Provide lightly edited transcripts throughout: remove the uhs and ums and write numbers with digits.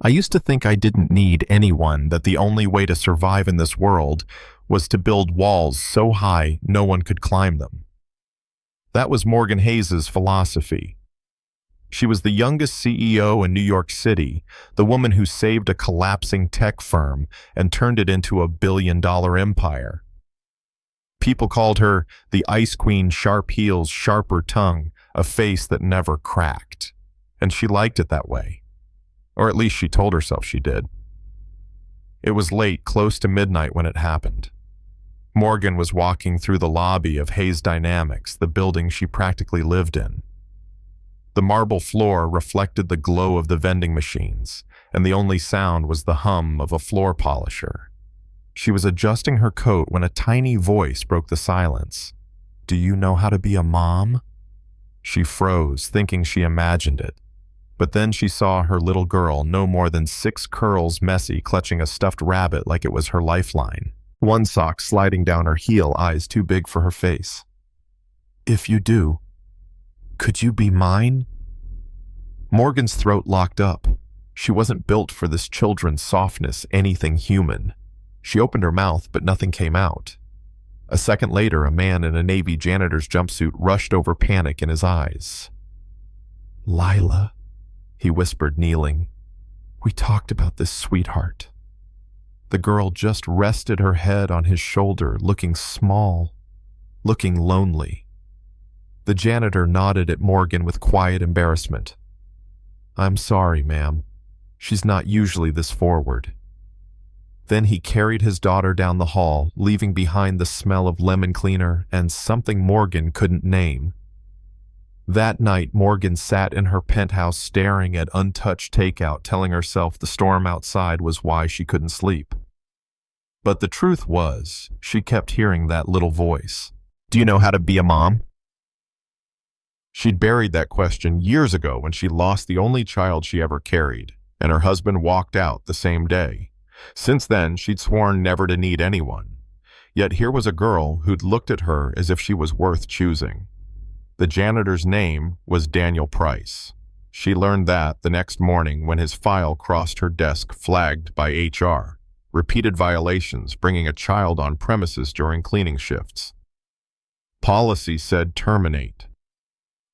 I used to think I didn't need anyone, that the only way to survive in this world was to build walls so high no one could climb them. That was Morgan Hayes's philosophy. She was the youngest CEO in New York City, the woman who saved a collapsing tech firm and turned it into a billion-dollar empire. People called her the Ice Queen, sharp heels, sharper tongue, a face that never cracked. And she liked it that way. Or at least she told herself she did. It was late, close to midnight when it happened. Morgan was walking through the lobby of Hayes Dynamics, the building she practically lived in. The marble floor reflected the glow of the vending machines, and the only sound was the hum of a floor polisher. She was adjusting her coat when a tiny voice broke the silence. "Do you know how to be a mom?" She froze, thinking she imagined it. But then she saw her little girl, no more than 6 curls messy, clutching a stuffed rabbit like it was her lifeline. One sock sliding down her heel, eyes too big for her face. "If you do, could you be mine?" Morgan's throat locked up. She wasn't built for this children's softness, anything human. She opened her mouth, but nothing came out. A second later, a man in a Navy janitor's jumpsuit rushed over, panic in his eyes. "Lila," he whispered, kneeling. "We talked about this, sweetheart." The girl just rested her head on his shoulder, looking small, looking lonely. The janitor nodded at Morgan with quiet embarrassment. "I'm sorry, ma'am. She's not usually this forward." Then he carried his daughter down the hall, leaving behind the smell of lemon cleaner and something Morgan couldn't name. That night, Morgan sat in her penthouse staring at untouched takeout, telling herself the storm outside was why she couldn't sleep. But the truth was, she kept hearing that little voice. "Do you know how to be a mom?" She'd buried that question years ago when she lost the only child she ever carried, and her husband walked out the same day. Since then, she'd sworn never to need anyone. Yet here was a girl who'd looked at her as if she was worth choosing. The janitor's name was Daniel Price. She learned that the next morning when his file crossed her desk flagged by HR. Repeated violations, bringing a child on premises during cleaning shifts. Policy said terminate.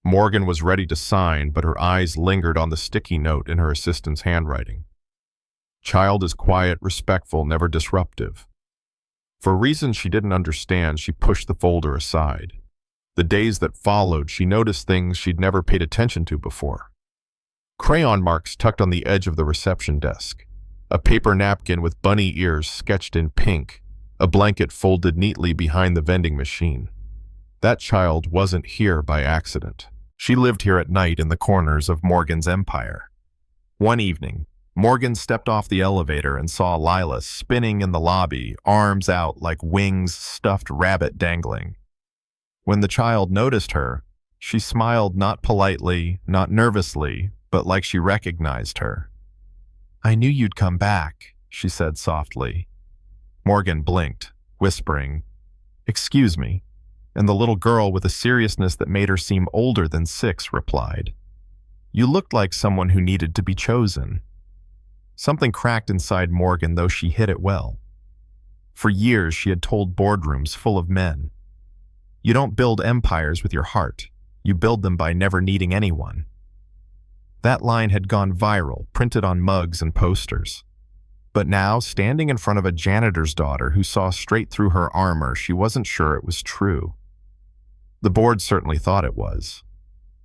Morgan was ready to sign, but her eyes lingered on the sticky note in her assistant's handwriting. Child is quiet, respectful, never disruptive. For reasons she didn't understand, she pushed the folder aside. The days that followed, she noticed things she'd never paid attention to before. Crayon marks tucked on the edge of the reception desk. A paper napkin with bunny ears sketched in pink. A blanket folded neatly behind the vending machine. That child wasn't here by accident. She lived here at night in the corners of Morgan's empire. One evening, Morgan stepped off the elevator and saw Lila spinning in the lobby, arms out like wings, stuffed rabbit dangling. When the child noticed her, she smiled, not politely, not nervously, but like she recognized her. "I knew you'd come back," she said softly. Morgan blinked, whispering, "Excuse me," and the little girl, with a seriousness that made her seem older than 6, replied, "You looked like someone who needed to be chosen." Something cracked inside Morgan, though she hid it well. For years, she had told boardrooms full of men, "You don't build empires with your heart. You build them by never needing anyone." That line had gone viral, printed on mugs and posters. But now, standing in front of a janitor's daughter who saw straight through her armor, she wasn't sure it was true. The board certainly thought it was.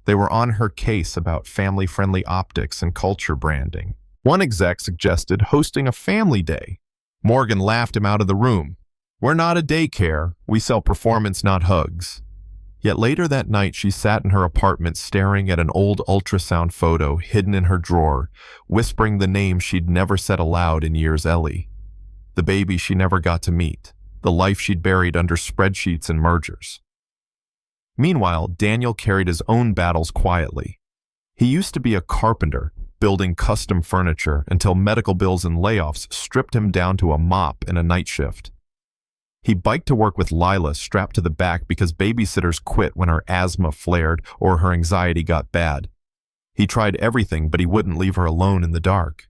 They were on her case about family-friendly optics and culture branding. One exec suggested hosting a family day. Morgan laughed him out of the room. "We're not a daycare. We sell performance, not hugs." Yet later that night, she sat in her apartment staring at an old ultrasound photo hidden in her drawer, whispering the name she'd never said aloud in years, Ellie. The baby she never got to meet, the life she'd buried under spreadsheets and mergers. Meanwhile, Daniel carried his own battles quietly. He used to be a carpenter, building custom furniture, until medical bills and layoffs stripped him down to a mop and a night shift. He biked to work with Lila strapped to the back because babysitters quit when her asthma flared or her anxiety got bad. He tried everything, but he wouldn't leave her alone in the dark.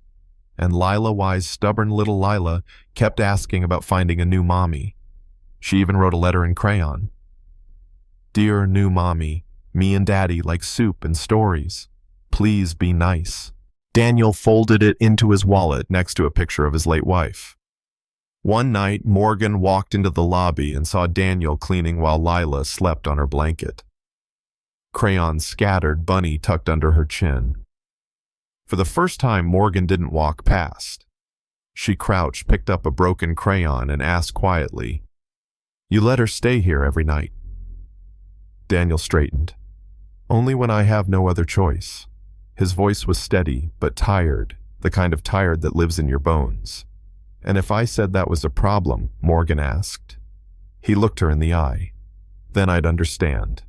and Lila Y's stubborn little Lila kept asking about finding a new mommy. She even wrote a letter in crayon. "Dear new mommy, me and Daddy like soup and stories. Please be nice." Daniel folded it into his wallet next to a picture of his late wife. One night, Morgan walked into the lobby and saw Daniel cleaning while Lila slept on her blanket. Crayons scattered, Bunny tucked under her chin. For the first time, Morgan didn't walk past. She crouched, picked up a broken crayon, and asked quietly, "You let her stay here every night?" Daniel straightened. "Only when I have no other choice." His voice was steady, but tired, the kind of tired that lives in your bones. "And if I said that was a problem," Morgan asked. He looked her in the eye. "Then I'd understand.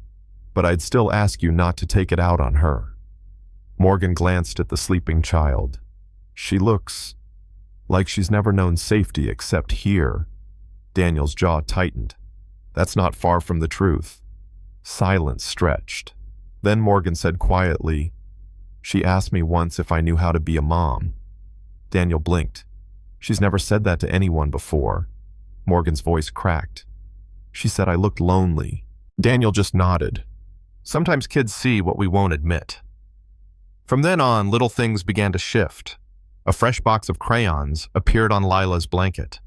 But I'd still ask you not to take it out on her." Morgan glanced at the sleeping child. "She looks like she's never known safety except here." Daniel's jaw tightened. "That's not far from the truth." Silence stretched. Then Morgan said quietly, "She asked me once if I knew how to be a mom." Daniel blinked. "She's never said that to anyone before." Morgan's voice cracked. "She said I looked lonely." Daniel just nodded. Sometimes kids see what we won't admit. From then on, little things began to shift. A fresh box of crayons appeared on Lila's blanket.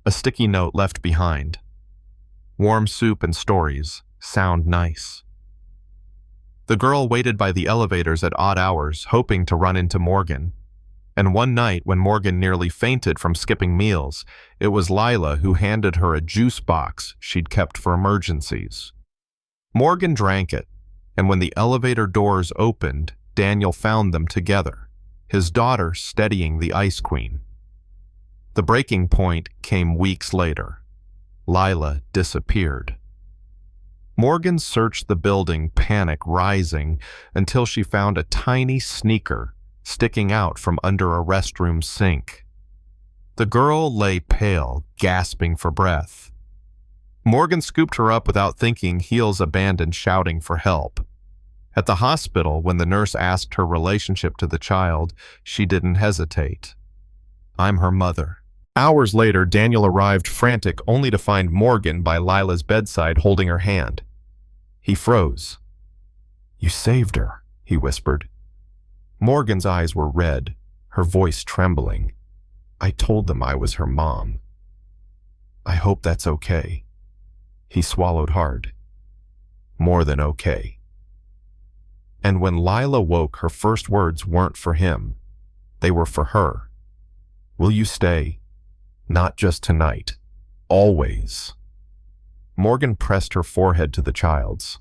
A sticky note left behind. "Warm soup and stories. Sound nice." The girl waited by the elevators at odd hours, hoping to run into Morgan. And one night, when Morgan nearly fainted from skipping meals, it was Lila who handed her a juice box she'd kept for emergencies. Morgan drank it, and when the elevator doors opened, Daniel found them together, his daughter steadying the Ice Queen. The breaking point came weeks later. Lila disappeared. Morgan searched the building, panic rising, until she found a tiny sneaker sticking out from under a restroom sink. The girl lay pale, gasping for breath. Morgan scooped her up without thinking, heels abandoned, shouting for help. At the hospital, when the nurse asked her relationship to the child, she didn't hesitate. "I'm her mother." Hours later, Daniel arrived frantic, only to find Morgan by Lila's bedside holding her hand. He froze. "You saved her," he whispered. Morgan's eyes were red, her voice trembling. "I told them I was her mom. I hope that's okay." He swallowed hard. "More than okay." And when Lila woke, her first words weren't for him. They were for her. "Will you stay? Not just tonight. Always." Morgan pressed her forehead to the child's.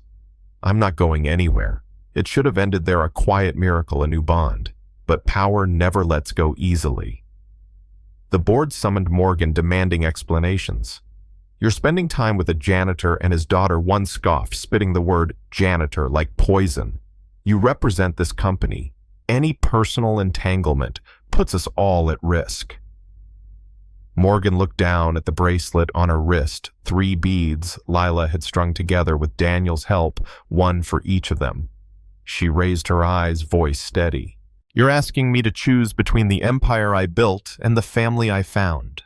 "I'm not going anywhere." It should have ended there, a quiet miracle, a new bond. But power never lets go easily. The board summoned Morgan, demanding explanations. "You're spending time with a janitor and his daughter," one scoffed, spitting the word janitor like poison. "You represent this company. Any personal entanglement puts us all at risk." Morgan looked down at the bracelet on her wrist, 3 beads Lila had strung together with Daniel's help, one for each of them. She raised her eyes, voice steady. "You're asking me to choose between the empire I built and the family I found."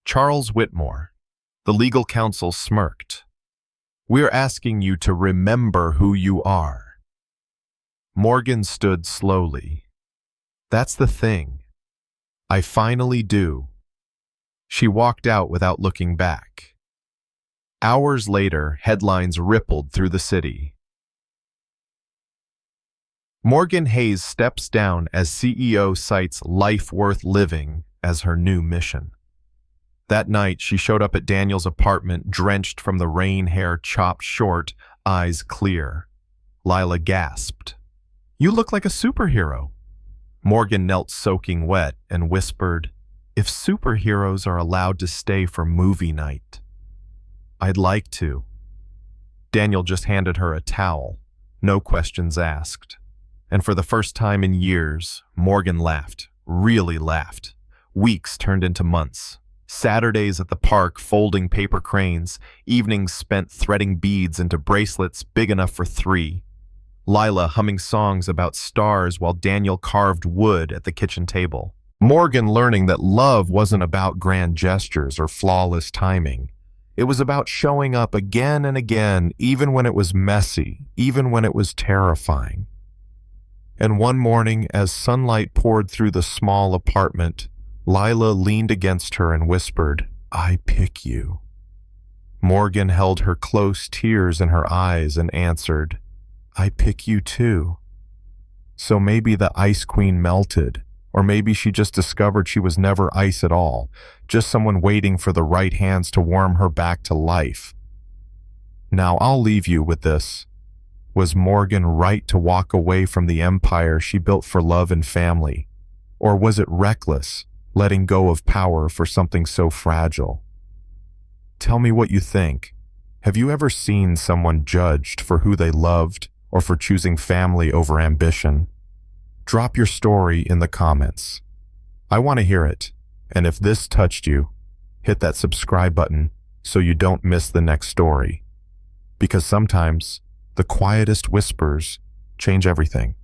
Charles Whitmore. The legal counsel smirked. "We're asking you to remember who you are." Morgan stood slowly. "That's the thing. I finally do." She walked out without looking back. Hours later, headlines rippled through the city. Morgan Hayes steps down as CEO, cites life worth living as her new mission. That night, she showed up at Daniel's apartment, drenched from the rain, hair chopped short, eyes clear. Lila gasped. "You look like a superhero." Morgan knelt soaking wet and whispered, "If superheroes are allowed to stay for movie night, I'd like to." Daniel just handed her a towel, no questions asked. And for the first time in years, Morgan laughed, really laughed. Weeks turned into months. Saturdays at the park folding paper cranes, evenings spent threading beads into bracelets big enough for 3. Lila humming songs about stars while Daniel carved wood at the kitchen table. Morgan learning that love wasn't about grand gestures or flawless timing. It was about showing up again and again, even when it was messy, even when it was terrifying. And one morning, as sunlight poured through the small apartment, Lila leaned against her and whispered, "I pick you." Morgan held her close, tears in her eyes, and answered, "I pick you too." So maybe the Ice Queen melted, or maybe she just discovered she was never ice at all, just someone waiting for the right hands to warm her back to life. Now I'll leave you with this. Was Morgan right to walk away from the empire she built for love and family? Or was it reckless, letting go of power for something so fragile? Tell me what you think. Have you ever seen someone judged for who they loved or for choosing family over ambition? Drop your story in the comments. I want to hear it. And if this touched you, hit that subscribe button so you don't miss the next story. Because sometimes the quietest whispers change everything.